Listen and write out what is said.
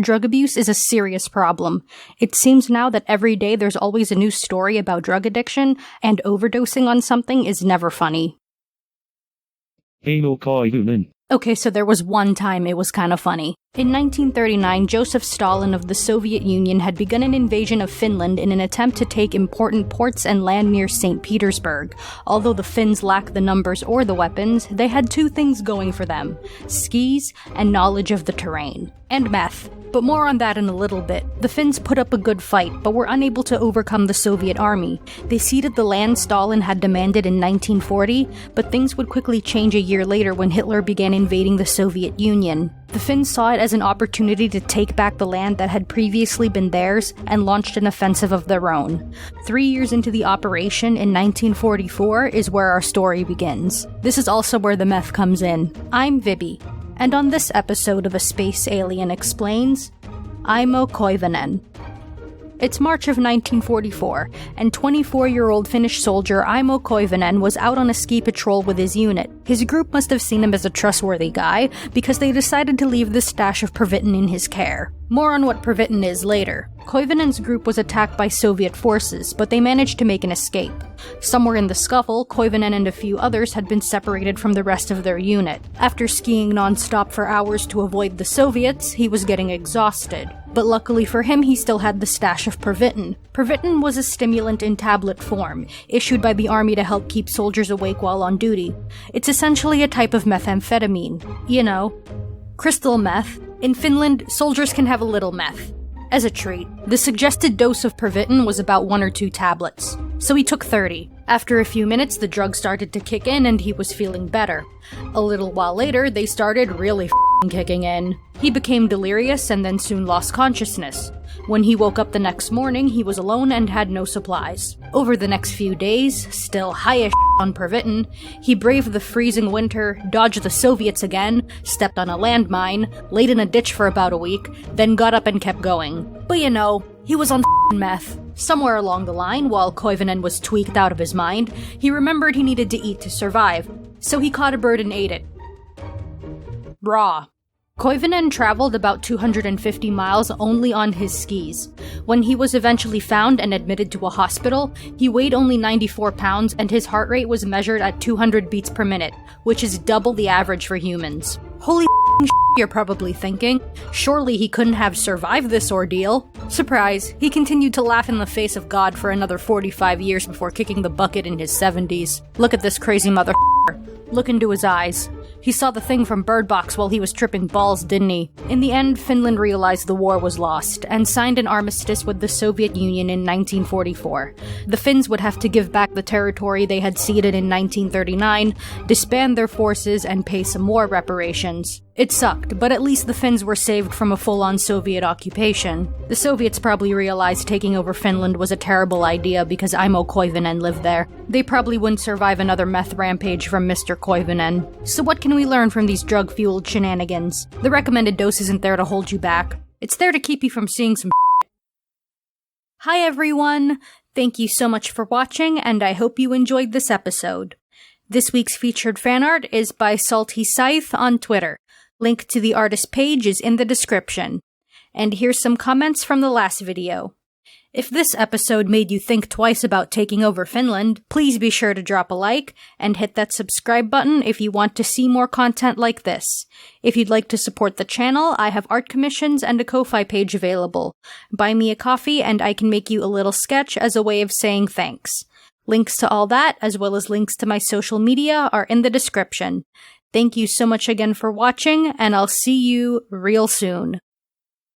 Drug abuse is a serious problem. It seems now that every day there's always a new story about drug addiction, and overdosing on something is never funny. Aimo Koivunen. Okay, so there was one time it was kind of funny. In 1939, Joseph Stalin of the Soviet Union had begun an invasion of Finland in an attempt to take important ports and land near St. Petersburg. Although the Finns lacked the numbers or the weapons, they had two things going for them: skis and knowledge of the terrain. And meth. But more on that in a little bit. The Finns put up a good fight, but were unable to overcome the Soviet army. They ceded the land Stalin had demanded in 1940, but things would quickly change a year later when Hitler began invading the Soviet Union. The Finns saw it as an opportunity to take back the land that had previously been theirs and launched an offensive of their own. 3 years into the operation, in 1944, is where our story begins. This is also where the meth comes in. I'm Vibi. And on this episode of A Space Alien Explains, Aimo Koivunen. It's March of 1944, and 24-year-old Finnish soldier Aimo Koivunen was out on a ski patrol with his unit. His group must have seen him as a trustworthy guy, because they decided to leave the stash of Pervitin in his care. More on what Pervitin is later. Koivunen's group was attacked by Soviet forces, but they managed to make an escape. Somewhere in the scuffle, Koivunen and a few others had been separated from the rest of their unit. After skiing non-stop for hours to avoid the Soviets, he was getting exhausted. But luckily for him, he still had the stash of Pervitin. Pervitin was a stimulant in tablet form, issued by the army to help keep soldiers awake while on duty. It's essentially a type of methamphetamine. You know, crystal meth. In Finland, soldiers can have a little meth. As a treat, the suggested dose of Pervitin was about 1 or 2 tablets, so he took 30. After a few minutes, the drug started to kick in and he was feeling better. A little while later, they started really kicking in. He became delirious and then soon lost consciousness. When he woke up the next morning, he was alone and had no supplies. Over the next few days, still high as on Pervitin, he braved the freezing winter, dodged the Soviets again, stepped on a landmine, laid in a ditch for about a week, then got up and kept going. But you know, he was on meth. Somewhere along the line, while Koivunen was tweaked out of his mind, he remembered he needed to eat to survive, so he caught a bird and ate it. Raw. Koivunen traveled about 250 miles only on his skis. When he was eventually found and admitted to a hospital, he weighed only 94 pounds and his heart rate was measured at 200 beats per minute, which is double the average for humans. Holy you're probably thinking. Surely he couldn't have survived this ordeal. Surprise, he continued to laugh in the face of God for another 45 years before kicking the bucket in his 70s. Look at this crazy mother. Look into his eyes. He saw the thing from Bird Box while he was tripping balls, didn't he? In the end, Finland realized the war was lost, and signed an armistice with the Soviet Union in 1944. The Finns would have to give back the territory they had ceded in 1939, disband their forces, and pay some more reparations. It sucked, but at least the Finns were saved from a full-on Soviet occupation. The Soviets probably realized taking over Finland was a terrible idea because Aimo Koivunen lived there. They probably wouldn't survive another meth rampage from Mr. Koivunen. So what can we learn from these drug-fueled shenanigans? The recommended dose isn't there to hold you back. It's there to keep you from seeing some Hi everyone! Thank you so much for watching, and I hope you enjoyed this episode. This week's featured fan art is by Salty Scythe on Twitter. Link to the artist page is in the description. And here's some comments from the last video. If this episode made you think twice about taking over Finland, please be sure to drop a like and hit that subscribe button if you want to see more content like this. If you'd like to support the channel, I have art commissions and a Ko-Fi page available. Buy me a coffee and I can make you a little sketch as a way of saying thanks. Links to all that, as well as links to my social media, are in the description. Thank you so much again for watching, and I'll see you real soon.